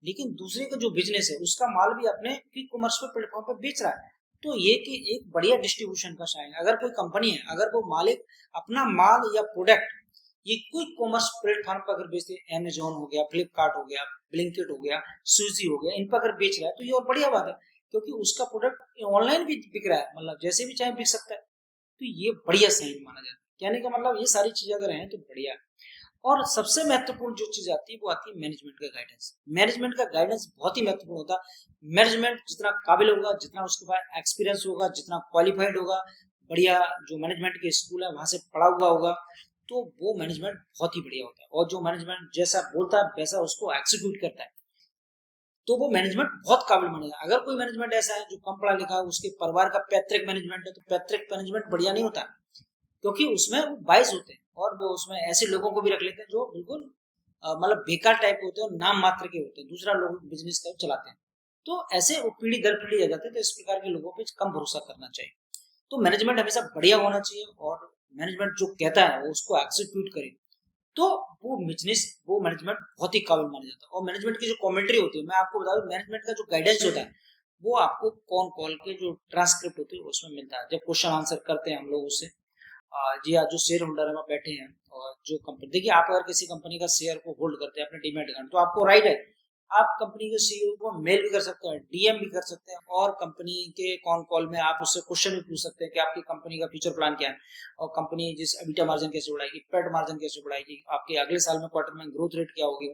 लेकिन दूसरे का जो बिजनेस है उसका माल भी अपने क्विक कॉमर्स पे प्लेटफॉर्म पे बेच रहा है। तो ये कि एक बढ़िया डिस्ट्रीब्यूशन का साइन। अगर कोई कंपनी है, अगर वो मालिक अपना माल या प्रोडक्ट ये क्विक कॉमर्स प्लेटफॉर्म पर अगर बेचते हैं, अमेजोन हो गया, फ्लिपकार्ट हो गया, ब्लिंकिट हो गया, स्विगी हो गया, इन पर अगर बेच रहा है तो ये और बढ़िया बात है क्योंकि उसका प्रोडक्ट ऑनलाइन भी बिक रहा है, मतलब जैसे भी चाहे बिक सकता है। तो ये बढ़िया साइन माना जाता है। कहने का मतलब ये सारी चीजें अगर हैं तो बढ़िया है। और सबसे महत्वपूर्ण जो चीज आती है वो आती है मैनेजमेंट का गाइडेंस। मैनेजमेंट का गाइडेंस बहुत ही महत्वपूर्ण होता है। मैनेजमेंट जितना काबिल होगा, जितना उसके पास एक्सपीरियंस होगा, जितना क्वालिफाइड होगा, बढ़िया जो मैनेजमेंट के स्कूल है वहां से पढ़ा हुआ होगा, तो वो मैनेजमेंट बहुत ही बढ़िया होता है। और जो मैनेजमेंट जैसा बोलता है वैसा उसको एक्सिक्यूट करता है, तो वो मैनेजमेंट बहुत काबिल मानेगा। अगर कोई मैनेजमेंट ऐसा है जो कम पढ़ा लिखा है, उसके परिवार का पैतृक मैनेजमेंट है, तो पैतृक मैनेजमेंट बढ़िया नहीं होता, क्योंकि उसमें वो बाइस होते हैं और वो उसमें ऐसे लोगों को भी रख लेते हैं जो बिल्कुल मतलब बेकार टाइप के होते हैं और नाम मात्र के होते हैं, दूसरा लोग बिजनेस टाइप चलाते हैं। तो ऐसे वो पीढ़ी दर पीढ़ी आ जाते हैं। तो इस प्रकार के लोगों पे कम भरोसा करना चाहिए। तो मैनेजमेंट हमेशा बढ़िया होना चाहिए और मैनेजमेंट जो कहता है वो उसको एक्सिक्यूट करे, तो वो मैनेजमेंट बहुत ही काबिल माना जाता है। और मैनेजमेंट की जो कमेंट्री होती है, मैं आपको बता दूं, मैनेजमेंट का जो गाइडेंस होता है वो आपको कॉन कॉल के जो ट्रांसक्रिप्ट होती है उसमें मिलता है, जब क्वेश्चन आंसर करते हैं हम लोग उससे। जी हाँ, जो शेयर होल्डर में बैठे हैं और जो कंपनी, देखिए आप अगर किसी कंपनी का शेयर को होल्ड करते हैं अपने डीमैट अकाउंट, तो आपको राइट है, आप कंपनी के सीईओ को मेल भी कर सकते हैं, डीएम भी कर सकते हैं, और कंपनी के कॉन कॉल में आप उससे क्वेश्चन भी पूछ सकते हैं कि आपकी कंपनी का फ्यूचर प्लान क्या है, और कंपनी जिस एबिटा मार्जिन कैसे बढ़ाएगी, पेट मार्जिन कैसे बढ़ाएगी, आपके अगले साल में क्वार्टर में ग्रोथ रेट क्या होगी,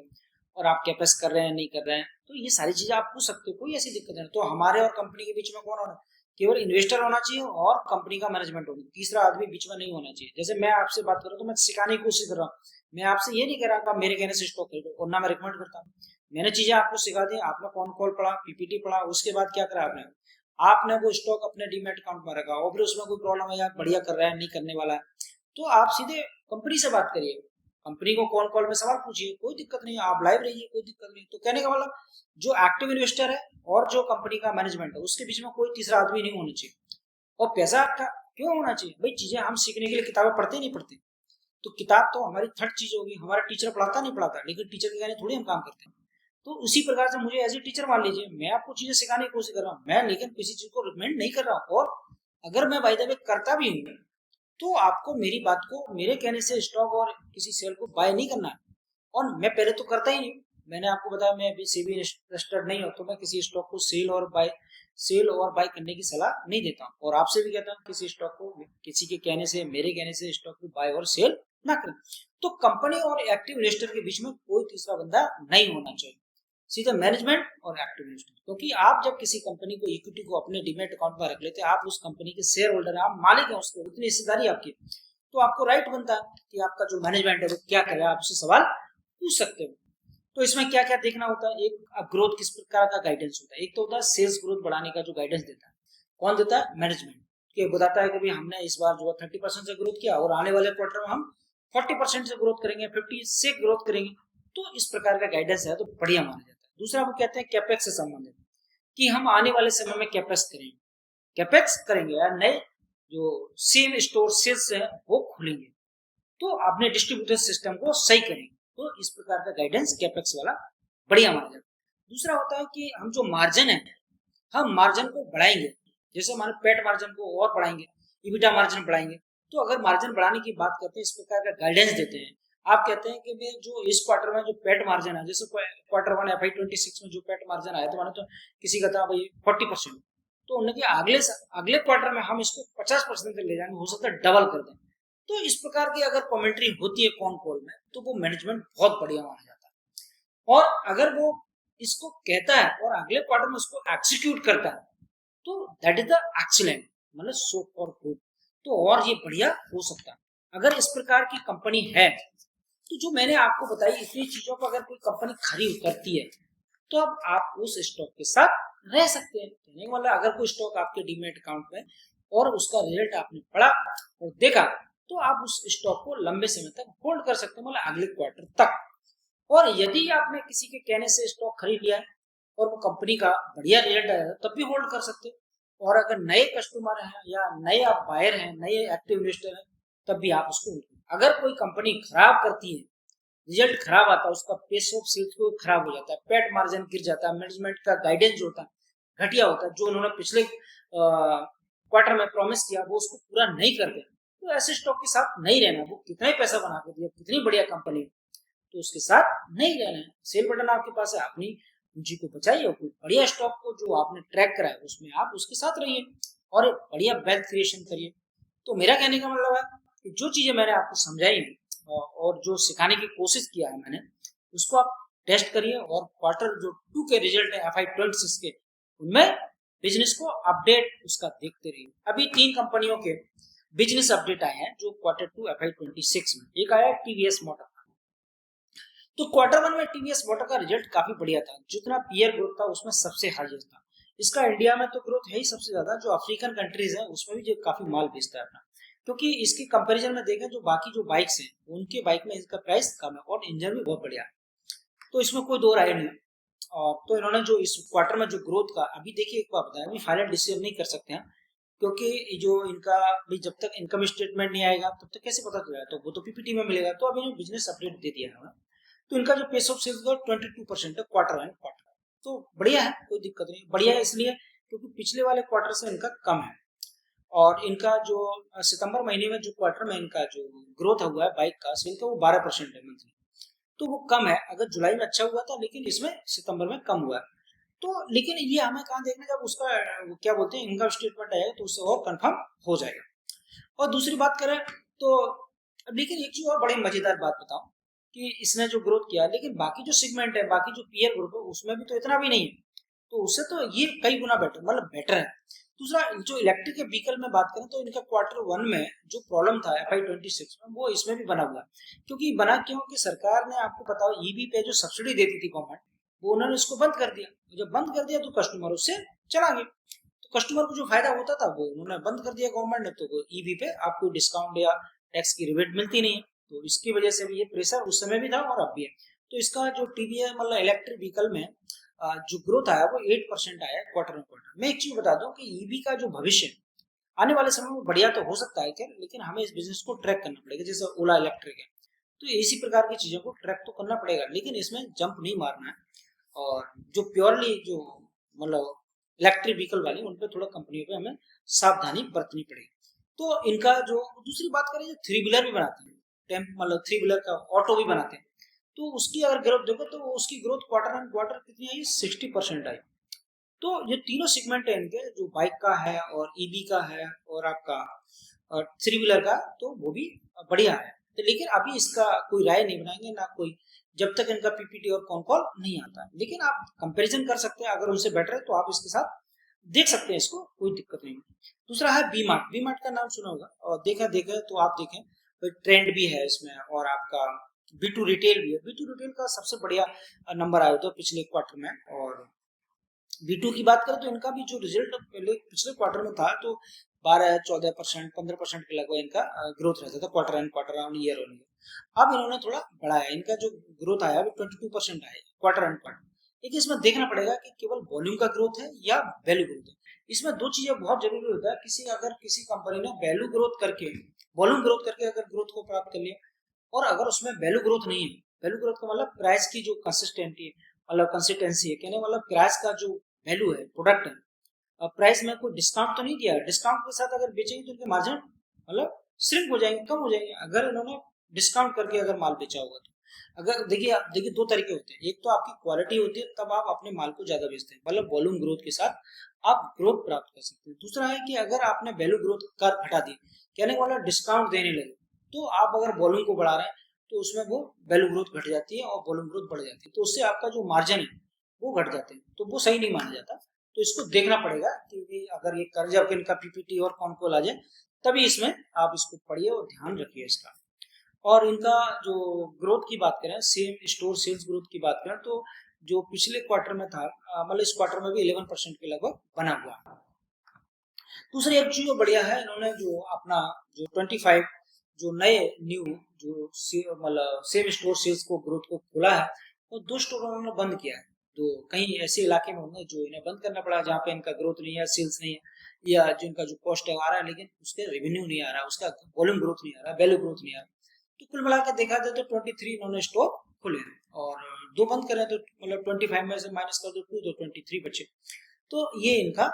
और आप कैपेक्स कर रहे हैं नहीं कर रहे हैं। तो ये सारी चीजें आप पूछ सकते हो, कोई ऐसी दिक्कत नहीं। तो हमारे और कंपनी के बीच में कौन होना, केवल इन्वेस्टर होना चाहिए और कंपनी का मैनेजमेंट होना, तीसरा आदमी बीच में नहीं होना चाहिए। जैसे मैं आपसे बात कर रहा हूँ तो मैं सिखाने की कोशिश कर रहा हूँ, मैं आपसे ये नहीं कह रहा कि आप मेरे कहने से स्टॉक खरीदो, और ना मैं रिकमेंड करता हूँ। मैंने चीजें आपको सिखा दी, आपने कौन कॉल पढ़ा, पीपीटी पढ़ा, उसके बाद क्या करा आपने, आपने वो स्टॉक अपने डीमैट अकाउंट में रखा, और फिर उसमें कोई प्रॉब्लम है या बढ़िया कर रहा है नहीं करने वाला है, तो आप सीधे कंपनी से बात करिए, कंपनी को कॉल कॉल में सवाल पूछिए, कोई दिक्कत नहीं है, आप लाइव रहिए, कोई दिक्कत नहीं। तो कहने का मतलब जो एक्टिव इन्वेस्टर है और जो कंपनी का मैनेजमेंट है उसके बीच में कोई तीसरा आदमी नहीं होना चाहिए। और पैसा आपका क्यों होना चाहिए भाई, चीजें हम सीखने के लिए किताबें पढ़ते ही नहीं पढ़ते, तो किताब तो हमारी थर्ड चीज होगी, हमारा टीचर पढ़ाता नहीं पढ़ाता, लेकिन टीचर के कहने थोड़ी हम काम करते हैं। तो उसी प्रकार से मुझे एज ए टीचर मान लीजिए, मैं आपको चीजें सिखाने की कोशिश कर रहा हूँ, मैं लेकिन किसी चीज को रिकमेंड नहीं कर रहा हूँ। और अगर मैं बाय द वे करता भी हूँ तो आपको मेरी बात को, मेरे कहने से स्टॉक और किसी शेयर को बाय नहीं करना है। और मैं पहले तो करता ही नहीं, मैंने आपको बताया मैं अभी सेबी रजिस्टर्ड नहीं हूं, तो मैं किसी स्टॉक को सेल और बाय करने की सलाह नहीं देता हूं। और आपसे भी कहता हूं किसी स्टॉक को किसी के कहने से, मेरे कहने से स्टॉक को बाय और सेल ना करें। तो कंपनी और एक्टिव इन्वेस्टर के बीच में कोई तीसरा बंदा नहीं होना चाहिए, सीधा मैनेजमेंट और एक्टिव इन्वेस्टर। क्योंकि आप जब किसी कंपनी को, इक्विटी को अपने डीमैट अकाउंट में रख लेते हैं, आप उस कंपनी के शेयर होल्डर हैं, आप मालिक हैं उसके, उतनी हिस्सेदारी आपकी, तो आपको राइट बनता है कि आपका जो मैनेजमेंट है वो क्या करे, आप उससे सवाल पूछ सकते हो। तो इसमें क्या क्या देखना होता है, एक ग्रोथ किस प्रकार का गाइडेंस होता है, एक तो होता है सेल्स ग्रोथ बढ़ाने का जो गाइडेंस देता है, कौन देता है, मैनेजमेंट के बताता है कि भाई हमने इस बार जो 30% से ग्रोथ किया और आने वाले क्वार्टर में हम 40% से ग्रोथ करेंगे, 50 से ग्रोथ करेंगे। तो इस प्रकार का गाइडेंस है तो बढ़िया माना जाता है। दूसरा वो कहते हैं कैपेक्स से संबंधित, कि हम आने वाले समय में कैपेक्स करेंगे या नए जो सेम स्टोर सेल्स है वो खुलेंगे, तो अपने डिस्ट्रीब्यूटर सिस्टम को सही करेंगे। तो इस प्रकार का गाइडेंस कैपेक्स वाला बढ़िया माना जाता है। दूसरा होता है कि हम जो मार्जिन है, हम मार्जिन को बढ़ाएंगे, जैसे हमारे पेट मार्जिन को और बढ़ाएंगे, इबिटा मार्जिन बढ़ाएंगे। तो अगर मार्जिन बढ़ाने की बात करते हैं, इस प्रकार का गाइडेंस देते हैं, आप कहते हैं कि मैं जो इस क्वार्टर में जो पेट मार्जिन है, जैसे क्वार्टर 1 FY26 में जो पेट मार्जिन आया, तो मैंने तो किसी का था भाई 40%, तो उन्होंने अगले क्वार्टर में हम इसको 50% तक ले जाएंगे, हो सकता है डबल कर दें। तो इस प्रकार की अगर कमेंट्री होती है कॉन कॉल में, तो वो मैनेजमेंट बहुत बढ़िया माना जाता है। और अगर वो इसको कहता है और अगले क्वार्टर में उसको एक्सिक्यूट करता है, तो दैट इज द एक्सीलेंट, मतलब सो फॉर गुड। तो और ये बढ़िया हो सकता है अगर इस प्रकार की कंपनी है। तो जो मैंने आपको बताई इतनी चीजों पर अगर कोई कंपनी खरी उतरती है, तो अब आप उस स्टॉक के साथ रह सकते हैं। कहने का मतलब अगर कोई स्टॉक आपके डीमैट अकाउंट में और उसका रिजल्ट आपने पढ़ा और देखा, तो आप उस स्टॉक को लंबे समय तक होल्ड कर सकते हैं, मतलब अगले क्वार्टर तक। और यदि आपने किसी के कहने से स्टॉक खरीद लिया है और वो कंपनी का बढ़िया रिजल्ट आया तब भी होल्ड कर सकते हो। और अगर नए कस्टमर हैं या नए आप बायर हैं, नए एक्टिव इन्वेस्टर हैं, तब भी आप उसको, अगर कोई कंपनी खराब करती है, रिजल्ट खराब आता है, उसका पेस ऑफ सेल्स को खराब हो जाता है, पेट मार्जिन गिर जाता है, मैनेजमेंट का गाइडेंस जो होता है घटिया होता है, जो उन्होंने पिछले क्वार्टर में प्रॉमिस किया वो उसको पूरा नहीं करते, तो ऐसे स्टॉक के साथ नहीं रहना। वो कितना ही पैसा बना के दिया, कितनी बढ़िया कंपनी, तो उसके साथ नहीं रहना है। सेल बटन आपके पास है, अपनी पूंजी को बचाइए और कोई बढ़िया स्टॉक को जो आपने ट्रैक करा है उसमें आप उसके साथ रहिए और बढ़िया वेल्थ क्रिएशन करिए। तो मेरा कहने का मतलब है कि जो चीजें मैंने आपको समझाई और जो सिखाने की कोशिश किया है मैंने, उसको आप टेस्ट करिए और क्वार्टर जो 2 के रिजल्ट है FY26 के, उनमें बिजनेस को अपडेट उसका देखते रहिए। अभी 3 कंपनियों के बिजनेस अपडेट आए हैं जो Q2 FY26 में। एक आया टीवीएस मोटर का। तो Q1 में टीवीएस मोटर का रिजल्ट काफी बढ़िया था, जितना पीयर ग्रोथ था उसमें सबसे हाईएस्ट था। इसका इंडिया में तो ग्रोथ है ही सबसे ज्यादा, जो अफ्रीकन कंट्रीज है उसमें भी जो काफी माल बेचता है अपना, क्योंकि इसके कंपैरिजन में देखें जो बाकी जो बाइक्स हैं उनके बाइक में इसका प्राइस कम है और इंजन भी बहुत बढ़िया है, तो इसमें कोई दो राय नहीं है। और तो इन्होंने जो इस क्वार्टर में जो ग्रोथ का अभी देखिए, एक बार बताया, अभी फाइनल डिसीजन नहीं कर सकते हैं, क्योंकि जो इनका भी जब तक इनकम स्टेटमेंट नहीं आएगा तब तक कैसे पता चलेगा, तो वो तो पीपीटी में मिलेगा। तो अभी जो बिजनेस अपडेट दे दिया है हमें, तो इनका जो पेस ऑफ सेल्स 22% है क्वार्टर एंड क्वार्टर, तो बढ़िया है, कोई दिक्कत नहीं। बढ़िया है इसलिए क्योंकि पिछले वाले क्वार्टर से इनका कम है, और इनका जो सितंबर महीने में जो क्वार्टर में इनका जो ग्रोथ हुआ है बाइक का सेल का, वो 12% है मंथली, तो वो कम है। अगर जुलाई में अच्छा हुआ था, लेकिन इसमें सितंबर में कम हुआ है। तो लेकिन ये हमें कहाँ देखना, जब उसका क्या बोलते हैं इनकम स्टेटमेंट आएगा तो उससे और कंफर्म हो जाएगा। और दूसरी बात करें तो, लेकिन एक चीज और बड़ी मजेदार बात बताऊं कि इसने जो ग्रोथ किया, लेकिन बाकी जो सेगमेंट है, बाकी जो पीयर ग्रुप है उसमें भी तो इतना भी नहीं है, तो उससे तो ये कई गुना बेटर, मतलब बेटर है। दूसरा, जो इलेक्ट्रिक व्हीकल में बात करें तो इनका Q1 में जो प्रॉब्लम था FY26 में, वो इसमें भी बना हुआ, क्योंकि बना क्यों कि सरकार ने, आपको पता हो, ईवी पे जो सब्सिडी देती थी गवर्नमेंट, वो उन्होंने इसको बंद कर दिया। जब बंद कर दिया तो कस्टमर उससे चला गया, तो कस्टमर को जो फायदा होता था वो उन्होंने बंद कर दिया गवर्नमेंट ने, तो ईवी पे आपको डिस्काउंट या टैक्स की रिबेट मिलती नहीं है, तो इसकी वजह से भी ये प्रेशर उस समय भी था और अब भी है। तो इसका जो टीवीएस मतलब इलेक्ट्रिक व्हीकल में जो ग्रोथ आया वो 8% आया क्वार्टर। मैं एक चीज बता दूं कि ईवी का जो भविष्य आने वाले समय में बढ़िया तो हो सकता है क्या, लेकिन हमें इस बिजनेस को ट्रैक करना पड़ेगा, जैसे ओला इलेक्ट्रिक है, तो इसी प्रकार की चीजों को ट्रैक तो करना पड़ेगा, लेकिन इसमें जंप नहीं मारना है। और जो प्योरली जो मतलब इलेक्ट्रिक व्हीकल वाली, उन पर थोड़ा कंपनियों पे हमें सावधानी बरतनी पड़ेगी। तो इनका जो दूसरी बात करें, जो थ्री व्हीलर भी बनाते हैं, टेम्प मतलब थ्री व्हीलर का ऑटो भी बनाते हैं, तो उसकी अगर ग्रोथ देखो तो उसकी ग्रोथ क्वार्टर एंड क्वार्टर कितनी आई, 60% आई। तो ये तीनों सेगमेंट है इनके, जो बाइक का है और ईवी का है और आपका थ्री व्हीलर का, तो वो भी बढ़िया है। तो लेकिन अभी इसका कोई राय नहीं बनाएंगे ना कोई, जब तक इनका पीपीटी और कॉन कॉल नहीं आता, लेकिन आप कंपैरिजन कर सकते हैं, अगर उनसे बेटर है तो आप इसके साथ देख सकते हैं, इसको कोई दिक्कत नहीं। दूसरा है वी मार्ट का नाम सुना होगा, और देखा देखा तो आप देखें तो ट्रेंड भी है इसमें, और आपका B2 रिटेल भी है। B2 रिटेल का सबसे बढ़िया नंबर आया था पिछले क्वार्टर में। और B2 की बात करें तो इनका भी जो रिजल्ट पहले पिछले क्वार्टर में था, तो 12-14%, 15% के लगभग इनका ग्रोथ रहता था quarter and quarter on year on year. अब इन्होंने थोड़ा बढ़ाया, इनका जो ग्रोथ आया वो 22% आया क्वार्टर एंड क्वार्टर। लेकिन इसमें देखना पड़ेगा कि केवल वॉल्यूम का ग्रोथ है या वैल्यू ग्रोथ है। इसमें दो चीजें बहुत जरूरी होता है, अगर किसी कंपनी ने वैल्यू ग्रोथ करके, वॉल्यूम ग्रोथ करके अगर ग्रोथ को प्राप्त कर लिया, और अगर उसमें वैल्यू ग्रोथ नहीं है, वैल्यू ग्रोथ का मतलब प्राइस की जो कंसिस्टेंटी है, मतलब कंसिस्टेंसी है, कहने मतलब प्राइस का जो वैल्यू है, प्रोडक्ट है, प्राइस में कोई डिस्काउंट तो नहीं दिया, डिस्काउंट के साथ अगर बेचेंगे तो उनके मार्जिन मतलब श्रिंक हो जाएंगे, कम हो जाएंगे। अगर इन्होंने डिस्काउंट करके अगर माल बेचा होगा तो, अगर देखिए देखिए दो तरीके होते हैं, एक तो आपकी क्वालिटी होती है, तब आप अपने माल को ज्यादा बेचते हैं, मतलब वॉल्यूम ग्रोथ के साथ आप ग्रोथ प्राप्त कर सकते हैं। दूसरा है कि अगर आपने वैल्यू ग्रोथ कर घटा दी, कहने का मतलब डिस्काउंट देने लगे, तो आप अगर वॉल्यूम को बढ़ा रहे हैं तो उसमें वो वैल्यू ग्रोथ घट जाती है और वॉल्यूम ग्रोथ बढ़ जाती है, तो उससे आपका जो मार्जिन है वो घट जाते हैं, तो वो सही नहीं माना जाता। तो इसको देखना पड़ेगा कि अगर ये कर, जब इनका पीपीटी और कॉन्कोल आ जाए तभी इसमें आप इसको पढ़िए और ध्यान रखिए इसका। और इनका जो ग्रोथ की बात करें, सेम स्टोर सेल्स ग्रोथ की बात करें, तो जो पिछले क्वार्टर में था, मतलब इस क्वार्टर में भी 11% के लगभग बना हुआ। दूसरी एक चीज बढ़िया है, इन्होंने जो अपना जो 25 जो नए न्यू जो मतलब सेम स्टोर सेल्स को ग्रोथ को खोला है, वो 2 स्टोर उन्होंने बंद किया है। तो कहीं ऐसे इलाके में होंगे जो इन्हें बंद करना पड़ा, जहाँ पे इनका ग्रोथ नहीं है, सेल्स नहीं है, या जो इनका जो कॉस्ट है आ रहा है लेकिन उसके रेवेन्यू नहीं आ रहा, उसका वॉल्यूम ग्रोथ नहीं आ रहा, वैल्यू ग्रोथ नहीं आ रहा। तो कुल मिलाकर देखा जाए तो 23 इन्होंने स्टोर खोले हैं, और 2 बंद करें तो मतलब 25 में से माइनस कर दो 2, तो 23 बचे। तो ये इनका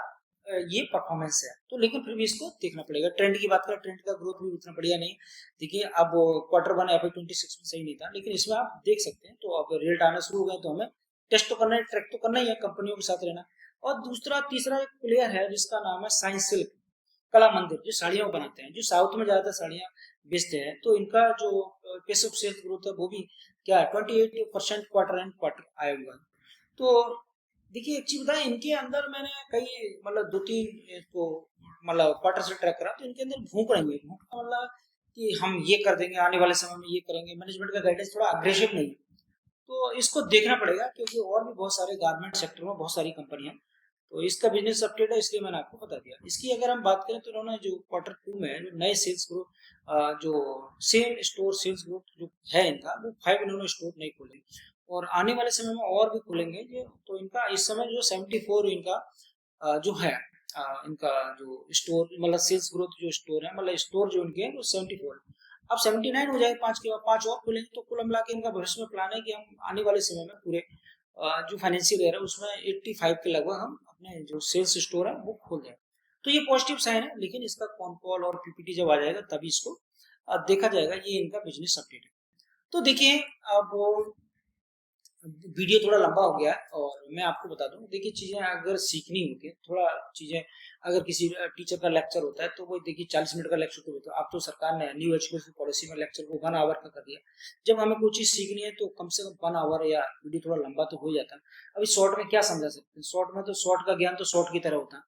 ये परफॉर्मेंस है। तो लेकिन फिर भी इसको देखना पड़ेगा। ट्रेंड की बात करें, ट्रेंड का ग्रोथ भी उतना बढ़िया नहीं। देखिए अब Q1 FY26 में सही नहीं था, लेकिन इसमें आप देख सकते हैं, तो अब रिजल्ट आना शुरू हो गए, तो हमें टेस्ट तो करना है, ट्रैक तो करना ही है, कंपनियों के साथ रहना। और दूसरा तीसरा एक प्लेयर है जिसका नाम है साइंस सिल्क कला मंदिर, जो साड़ियां बनाते हैं, जो साउथ में ज्यादातर साड़ियां बेचते हैं। तो इनका जो पेस ऑफ सेल्स ग्रोथ है वो भी क्या है, 28% क्वार्टर एंड क्वार्टर आया हुआ है। तो देखिए एक चीज बताएं, इनके अंदर मैंने कई मतलब 2-3 तो मतलब क्वार्टर से ट्रैक करा, तो इनके अंदर भूख नहीं है। भूख का मतलब कि हम ये कर देंगे, आने वाले समय में ये करेंगे, मैनेजमेंट का गाइडेंस थोड़ा अग्रेसिव नहीं है। तो इसको देखना पड़ेगा, क्योंकि और भी बहुत सारे गारमेंट सेक्टर में बहुत सारी कंपनियां, तो इसका बिजनेस अपडेट है, इसलिए मैंने आपको बता दिया। इसकी अगर हम बात करें तो इन्होंने जो क्वार्टर 2 में जो नए सेल्स ग्रोथ, जो सेम स्टोर सेल्स ग्रोथ जो है इनका, वो 5 इन्होंने स्टोर नहीं खोले, और आने वाले समय में और भी खोलेंगे। जो तो इनका इस समय जो 74 इनका जो है, इनका जो स्टोर मतलब सेल्स ग्रोथ जो स्टोर है, मतलब स्टोर जो इनके हैं वो 74 है। अब 79 हो जाए, 5 के बाद 5 और खुलेंगे, तो कुल मिला के इनका भविष्य में प्लान है कि हम आने वाले समय में पूरे जो फाइनेंशियल ईयर है उसमें 85 के लगभग हम अपने जो सेल्स स्टोर है वो खोल दें। तो ये पॉजिटिव साइन है, लेकिन इसका कॉन कॉल और पीपीटी जब आ जाएगा तभी इसको देखा जाएगा। ये इनका बिजनेस अपडेट है। तो देखिए, अब वीडियो थोड़ा लंबा हो गया है, और मैं आपको बता दूं, देखिए चीजें अगर सीखनी होती है थोड़ा, चीजें अगर किसी टीचर का लेक्चर होता है तो वो देखिए 40 मिनट का लेक्चर तो होता है। अब तो सरकार ने न्यू एजुकेशन पॉलिसी में लेक्चर को 1 आवर का कर दिया। जब हमें कोई चीज सीखनी है तो कम से कम 1 आवर, या वीडियो थोड़ा लंबा तो हो जाता है। अभी शॉर्ट में क्या समझा सकते हैं, शॉर्ट में तो शॉर्ट का ज्ञान तो शॉर्ट की तरह होता है,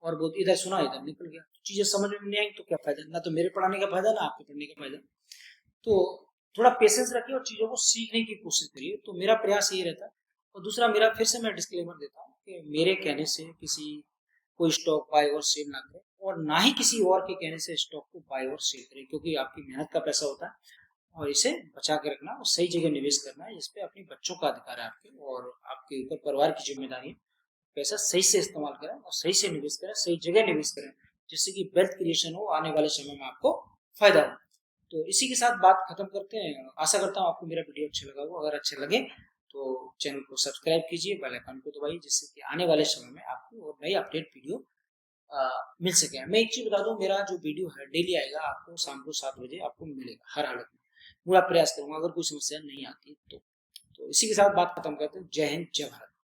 और बहुत इधर सुना इधर निकल गया, चीजें समझ में नहीं आई तो क्या फायदा, ना तो मेरे पढ़ाने का फायदा ना आपके पढ़ने का फायदा। तो थोड़ा पेशेंस रखिए और चीजों को सीखने की कोशिश करिए, तो मेरा प्रयास ये रहता है। और दूसरा, मेरा फिर से मैं डिस्क्लेमर देता हूँ कि मेरे कहने से किसी कोई स्टॉक बाय और सेल ना करें, और ना ही किसी और के कहने से स्टॉक को बाय और सेल करें, क्योंकि आपकी मेहनत का पैसा होता है, और इसे बचा के रखना और सही जगह निवेश करना है, जिसपे अपने बच्चों का अधिकार है आपके, और आपके ऊपर परिवार की जिम्मेदारी है। पैसा सही से इस्तेमाल करें और सही से निवेश करें, सही जगह निवेश करें, जिससे कि वेल्थ क्रिएशन हो, आने वाले समय में आपको फायदा हो। तो इसी के साथ बात खत्म करते हैं। आशा करता हूँ आपको मेरा वीडियो अच्छा लगा होगा। अगर अच्छा लगे तो चैनल को सब्सक्राइब कीजिए, बेल आइकन को दबाइए, जिससे कि आने वाले समय में आपको और नई अपडेट वीडियो मिल सके। मैं एक चीज बता दूं, मेरा जो वीडियो है डेली आएगा, आपको शाम को 7 बजे आपको मिलेगा हर हालत में। पूरा प्रयास करूंगा, अगर कोई समस्या नहीं आती तो इसी के साथ बात खत्म करते हैं। जय हिंद, जय भारत।